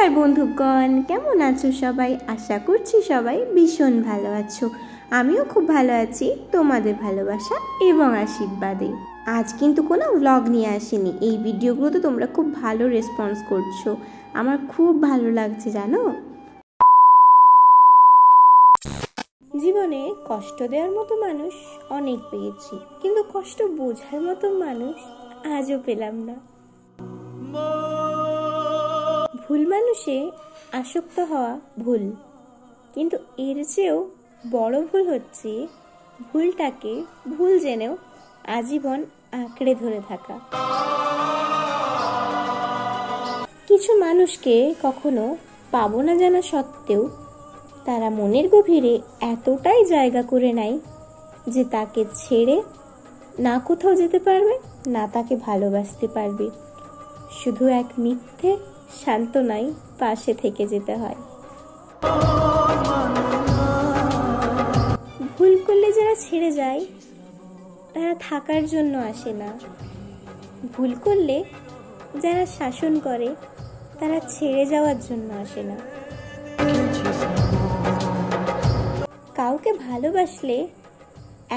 নমস্কার বন্ধুগণ, কেমন আছো সবাই? আশা করছি সবাই ভীষণ ভালো আছো। আমিও খুব ভালো আছি তোমাদের ভালোবাসা এবং আশীর্বাদে। আজ কিন্তু কোনো ব্লগ নিয়ে আসিনি। এই ভিডিওগুলোতে তোমরা খুব ভালো রেসপন্স করছো, আমার খুব ভালো লাগছে জানো। জীবনে কষ্ট দেওয়ার মতো মানুষ অনেক পেয়েছি, কিন্তু কষ্ট বোঝার মতো মানুষ আজও পেলাম না। ভুল মানুষে আসক্ত হওয়া ভুল, কিন্তু এর চেয়েও বড় ভুল হচ্ছে ভুলটাকে ভুল জেনেও আজীবন আঁকড়ে ধরে থাকা। কিছু মানুষকে কখনো পাবো না জানা সত্ত্বেও তারা মনের গভীরে এতটাই জায়গা করে নেয় যে তাকে ছেড়ে না কোথাও যেতে পারবে, না তাকে ভালোবাসতে পারবে। শুধু এক মিথ্যে সান্ত্বনায় পাশে থেকে যেতে হয়। ভুল করলে যারা ছেড়ে যায় তারা থাকার জন্য আসে না। ভুল করলে যারা শাসন করে তারা ছেড়ে যাওয়ার জন্য আসে না। কাউকে ভালোবাসলে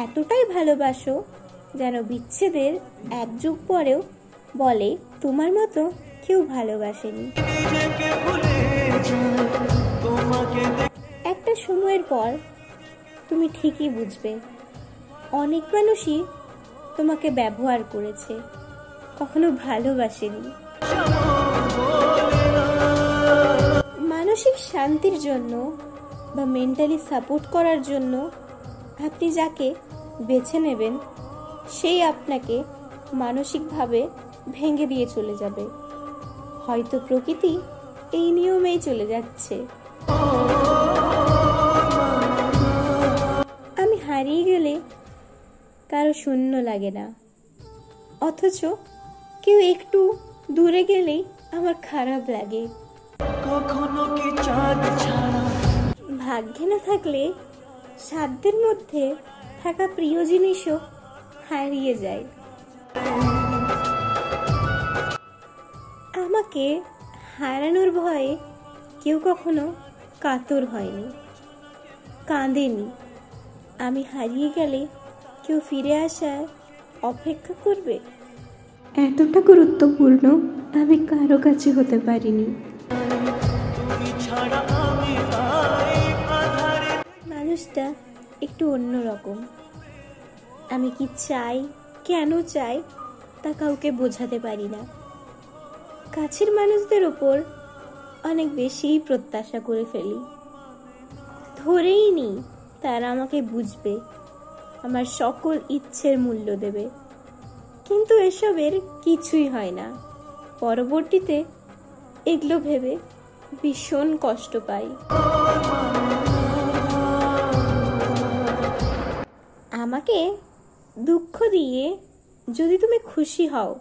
এতটাই ভালোবাসো যেন বিচ্ছেদের এক যুগ পরেও বলে তোমার মতো কেউ ভালোবাসেনি। একটা সময়ের পর তুমি ঠিকই বুঝবে অনেক মানুষই তোমাকে ব্যবহার করেছে, কখনো ভালোবাসেনি। মানসিক শান্তির জন্য বা মেন্টালি সাপোর্ট করার জন্য আপনি যাকে বেছে নেবেন সেই আপনাকে মানসিকভাবে ভেঙে দিয়ে চলে যাবে। হয়তো প্রকৃতি এই নিয়মেই চলে যাচ্ছে। আমি হারিয়ে গেলে কারো শূন্য লাগে না, অথচ কেউ একটু দূরে গেলেই আমার খারাপ লাগে। ভাগ্যে না থাকলে সাধ্যের মধ্যে থাকা প্রিয় জিনিসও হারিয়ে যায়। আমাকে হারানোর ভয়ে কেউ কখনো কাতর হয়নি, কাঁদেনি। আমি হারিয়ে গেলে কেউ ফিরে আসার অপেক্ষা করবে? এতটা গুরুত্বপূর্ণ আমি কারো কাছে হতে পারিনি। মানুষটা একটু অন্যরকম। আমি কি চাই, কেন চাই তা কাউকে বোঝাতে পারি না। কাছের মানুষদের ওপর অনেক বেশিই প্রত্যাশা করে ফেলি। ধরেই নি তারা আমাকে বুঝবে, আমার সকল ইচ্ছের মূল্য দেবে, কিন্তু এসবের কিছুই হয় না। পরবর্তীতে এগুলো ভেবে ভীষণ কষ্ট পাই। আমাকে দুঃখ দিয়ে যদি তুমি খুশি হও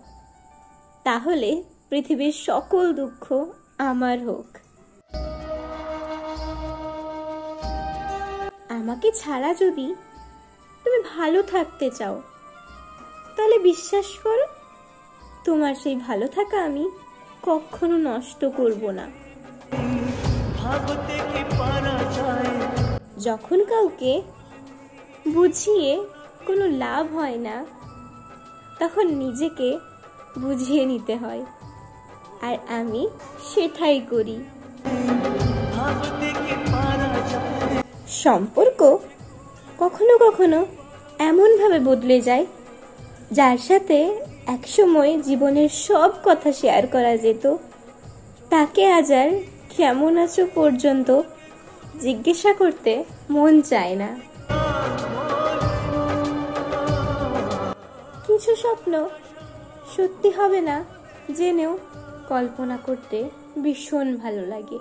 তাহলে পৃথিবীর সকল দুঃখ আমার হোক। আমাকে ছাড়া যদি তুমি ভালো থাকতে চাও তাহলে বিশ্বাস করো তোমার সেই ভালো থাকা আমি কখনো নষ্ট করব না। যখন কাউকে বুঝিয়ে কোনো লাভ হয় না তখন নিজেকে বুঝিয়ে নিতে হয়, আর আমি সেটাই করি। সম্পর্ক কখনো কখনো এমনভাবে বদলে যায় যার সাথে একসময় জীবনের সব কথা শেয়ার করা যেত তাকে আজ আর কেমন আছো পর্যন্ত জিজ্ঞাসা করতে মন চায় না। কিছু স্বপ্ন সত্যি হবে না জেনেও কল্পনা করতে ভীষণ ভালো লাগে।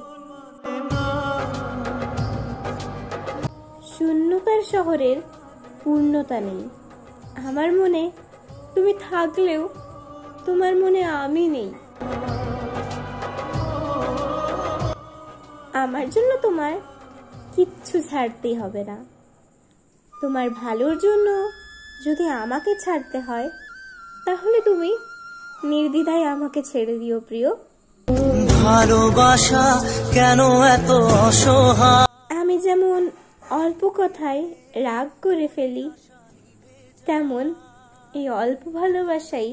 শূন্যতার শহরের পূর্ণতা নেই। আমার মনে তুমি থাকলেও তোমার মনে আমি নেই। আমার জন্য তোমার কিচ্ছু ছাড়তেই হবে না। তোমার ভালোর জন্য যদি আমাকে ছাড়তে হয় তাহলে তুমি নির্দ্বিধায় আমাকে ছেড়ে দিও প্রিয়। ভালোবাসা কেন এত অসহায়। আমি যেমন অল্প কথায় রাগ করে ফেলি, তেমন এই অল্প ভালোবাসাই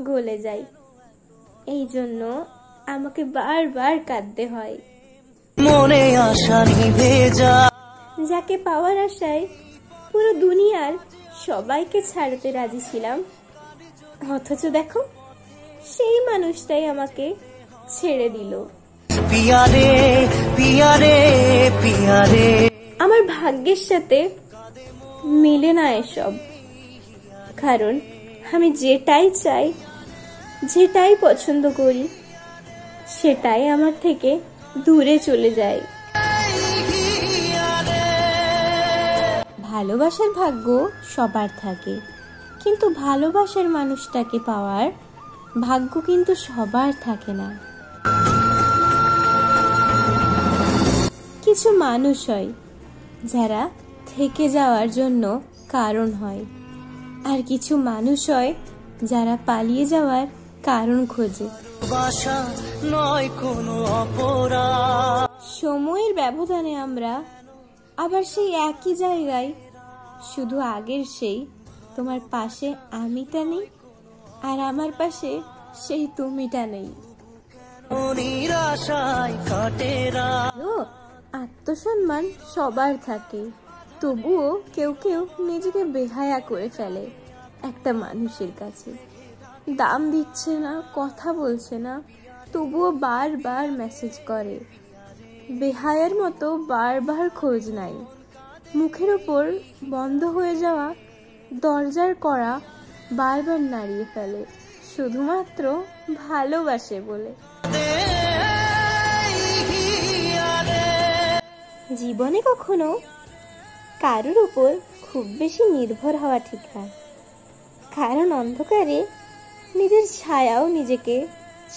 গলে যায়। এই জন্য আমাকে বারবার কাঁদতে হয়। মনে আশা নিভে যায়, যাকে পাওয়ার আশায় পুরো দুনিয়ার সবাইকে ছাড়তে রাজি ছিলাম, অথচ দেখো সেই মানুষটাই আমাকে ছেড়ে দিল। পিয়ারে পিয়ারে পিয়ারে। আমার ভাগ্যের সাথে মিলে না এসব, কারণ আমি যেটাই চাই, যেটাই পছন্দ করি, সেটাই আমার থেকে দূরে চলে যায়। ভালোবাসার ভাগ্য সবার থাকে, কিন্তু ভালোবাসার মানুষটাকে পাওয়ার ভাগ্য কিন্তু সবার থাকে না। কিছু মানুষ হয় যারা থেকে যাওয়ার জন্য কারণ হয়, আর কিছু মানুষ হয় যারা পালিয়ে যাওয়ার কারণ খোঁজে। ভালোবাসা নয় কোনো অপরাধ। সময়ের ব্যবধানে আমরা আবার সেই একই জায়গায়, শুধু আগের সেই তোমার পাশে আমিটা নেই, আর আমার পাশে সেই তুমিটা নেই। নিরাশায় কাটে রাত। আত্মসম্মান সবার থাকে, তবুও কেউ কেউ নিজেকে বেহায়া করে ফেলে একটা মানুষের কাছে। দাম দিচ্ছে না, কথা বলছে না, তবুও বারবার মেসেজ করে। বেহায়ার মতো বারবার খোঁজ নাই। মুখের ওপর বন্ধ হয়ে যাওয়া দরজার কড়া বারবার নাড়িয়ে ফেলে, শুধুমাত্র ভালোবাসে বলে। জীবনে কখনো কারোর উপর খুব বেশি নির্ভর হওয়া ঠিক না, কারণ অন্ধকারে নিজের ছায়াও নিজেকে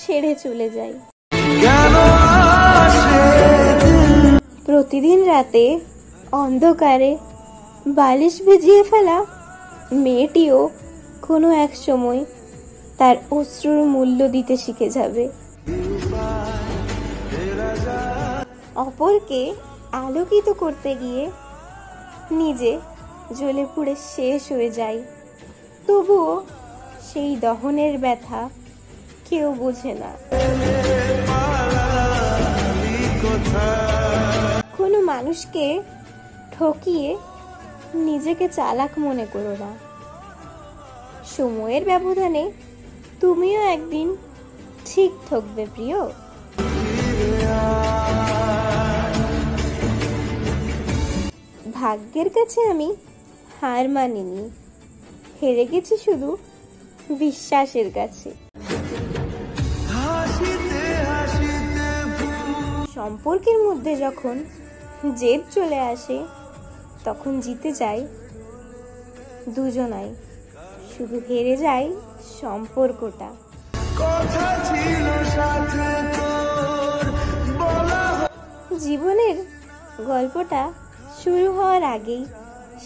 ছেড়ে চলে যায়। প্রতিদিন রাতে অন্ধকারে বালিশ ভিজিয়ে ফেলা মেয়েটিও কোনো এক সময় তার অশ্রুর মূল্য দিতে শিখে যাবে। অপরকে আলোকিত করতে গিয়ে নিজে জ্বলে পুড়ে শেষ হয়ে যায়, তবুও সেই দহনের ব্যথা কেউ বোঝে না। কোনো মানুষকে ঠকিয়ে নিজেকে চালাক মনে করো না। সময়ের ব্যবধানে তুমিও একদিন ঠিক ঠকবে প্রিয়। ভাগ্যের কাছে আমি হার মানিনি, হেরে গেছি শুধু বিশ্বাসের কাছে। সম্পর্কের মধ্যে যখন জেদ চলে আসে, তখন জিতে যায় দুজনাই, শুধু হেরে যায় সম্পর্কটা। জীবনের গল্পটা শুরু হওয়ার আগেই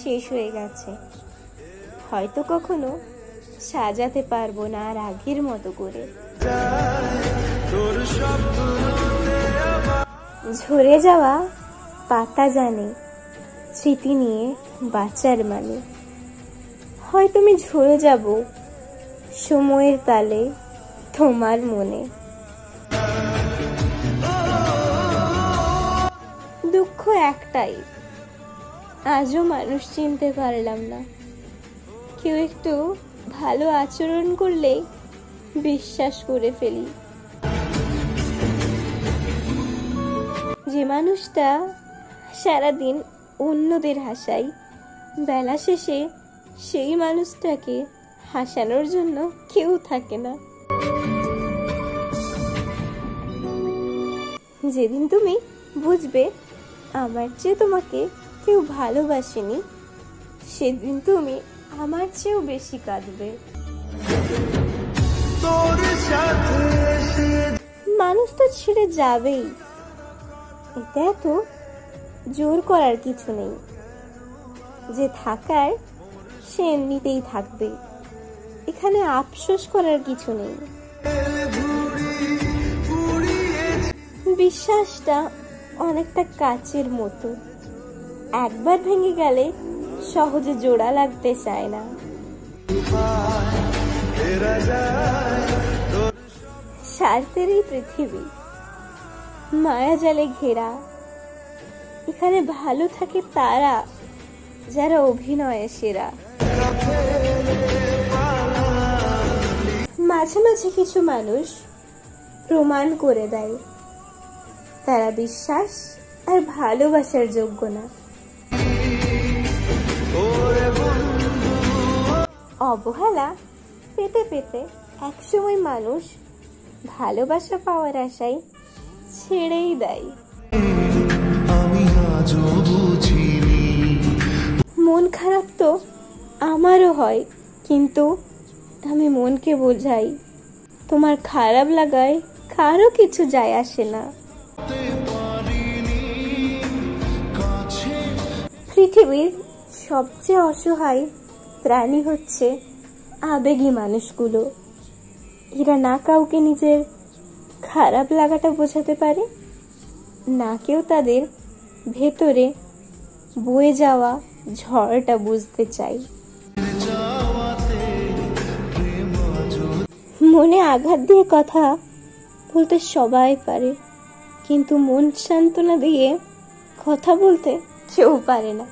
শেষ হয়ে গেছে। হয়তো কখনো সাজাতে পারবো না আর আগের মতো করে। ঝরে যাওয়া পাতা জানে স্মৃতি নিয়ে বাঁচার মানে। হয়তো আমি ঝরে যাব সময়ের তালে তোমার মনে। দুঃখ একটাই, আজও মানুষ চিনতে পারলাম না। কেউ একটু ভালো আচরণ করলেই বিশ্বাস করে ফেলি। যে মানুষটা সারাদিন অন্যদের হাসায়, বেলা শেষে সেই মানুষটাকে হাসানোর জন্য কেউ থাকে না। যেদিন তুমি বুঝবে আমার চেয়ে তোমাকে কেউ ভালোবাসেনি, সেদিন তুমি আমার চেয়েও বেশি কাঁদবে। মানুষ তো ছেড়ে যাবেই, এটা এত জোর করার কিছু নেই। যে থাকার সে এমনিতেই থাকবে, এখানে আফসোস করার কিছু নেই। বিশ্বাসটা অনেকটা কাচের মতো, একবার ভেঙে গেলে সহজে জোড়া লাগতে চায় না। স্বার্থের এই পৃথিবী মায়াজালে ঘেরা, এখানে ভালো থাকে তারা যারা অভিনয়ে সেরা। মাঝে মাঝে কিছু মানুষ প্রমাণ করে দেয় তারা বিশ্বাস আর ভালোবাসার যোগ্য না। অবহেলা পেতে পেতে একসময় মানুষ ভালোবাসা পাওয়ার আশায় ছেড়েই দেয়। মন খারাপ তো আমারও হয়, কিন্তু আমি মনকে বোঝাই তোমার খারাপ লাগায় কারো কিছু যায় আসে না। পৃথিবীর সবচেয়ে অসহায় প্রাণী হচ্ছে আবেগী মানুষগুলো। এরা না কাউকে নিজের খারাপ লাগাটা বোঝাতে পারে, না কেউ তাদের ভেতরে বয়ে যাওয়া ঝড়টা বুঝতে চায়। মনে আঘাত দিয়ে কথা বলতে সবাই পারে, কিন্তু মন সান্ত্বনা দিয়ে কথা বলতে কেউ পারে না।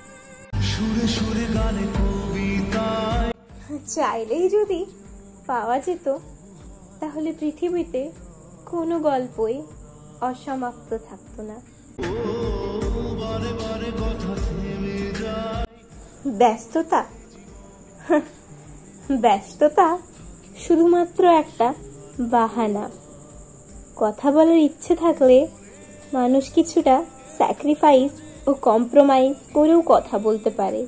চাইলেই যদি পাওয়া যেত, তাহলে পৃথিবীতে কোনো গল্পই অসমাপ্ত থাকতো না। ব্যস্ততা ব্যস্ততা শুধুমাত্র একটা বাহানা। কথা বলার ইচ্ছে থাকলে মানুষ কিছুটা স্যাক্রিফাইস ও কম্প্রোমাইজ করেও কথা বলতে পারে।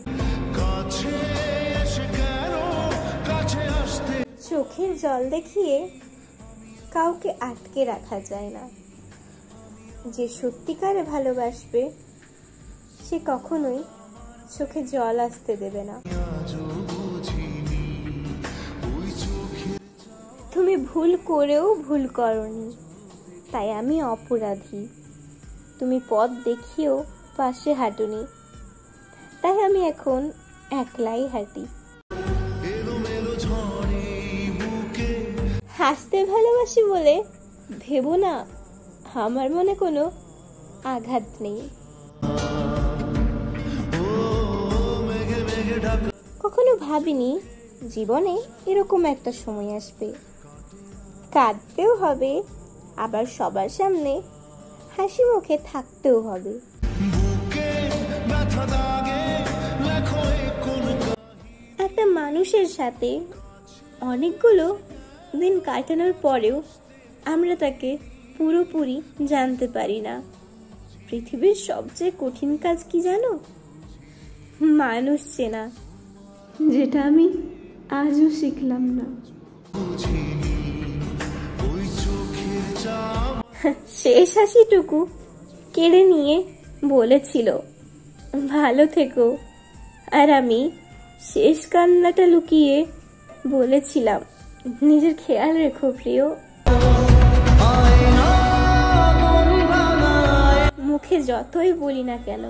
চোখের জল দেখিয়ে কাউকে আটকে রাখা যায় না। যে সত্যিকারে ভালোবাসবে সে কখনোই চোখে জল আসতে দেবে না। তুমি ভুল করেও ভুল করনি, তাই আমি অপরাধী। তুমি পথ দেখিয়েও পাশে হাঁটুনি, তাই আমি এখন একলাই হাঁটি। হাসতে ভালোবাসি বলে ভেবো না আমার মনে কোনো আঘাত নেই। কখনো ভাবিনি জীবনে এরকম একটা সময় আসবে, কাঁদতেও হবে, আবার সবার সামনে হাসি মুখে থাকতেও হবে। একটা মানুষের সাথে অনেকগুলো দিন কাটানোর পরেও আমরা তাকে পুরোপুরি জানতে পারি না। পৃথিবীর সবচেয়ে কঠিন কাজ কি জানো? মানুষ চেনা, যেটা আমি আজও শিখলাম না। শেষ হাসিটুকু কেড়ে নিয়ে বলেছিল ভালো থেকো, আর আমি শেষ কান্নাটা লুকিয়ে বলেছিলাম নিজের খেয়াল রেখো প্রিয়। মুখে যতই বলি না কেন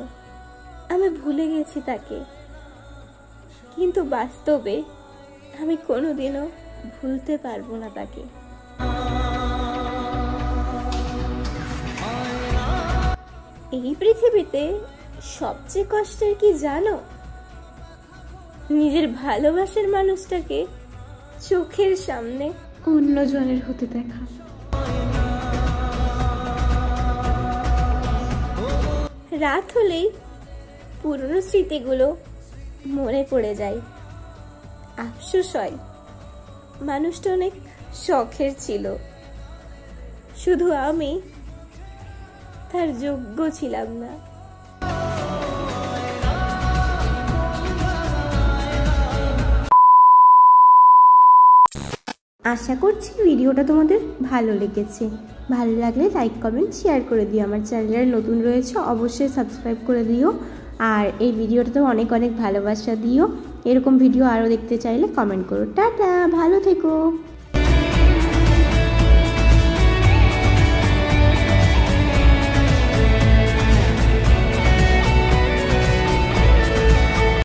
আমি ভুলে গেছি তাকে, কিন্তু বাস্তবে আমি কোনোদিনও ভুলতে পারবো না তাকে। এই পৃথিবীতে সবচেয়ে কষ্টের কি জানো? নিজের ভালোবাসার মানুষটাকে চোখের সামনে অন্যজনের হতে দেখা। রাত হলেই পুরনো স্মৃতিগুলো মনে পড়ে যায়। আফসোস হয় মানুষটা অনেক শখের ছিল, শুধু আমি তার যোগ্য ছিলাম না। আশা করছি ভিডিওটা তোমাদের ভালো লেগেছে। ভালো লাগলে লাইক কমেন্ট শেয়ার করে দিও। আমার চ্যানেলে নতুন রয়েছে অবশ্যই সাবস্ক্রাইব করে দিও, আর এই ভিডিওটাতে অনেক অনেক ভালোবাসা দিও। এরকম ভিডিও আরও দেখতে চাইলে কমেন্ট করো। টাটা, ভালো থেকো।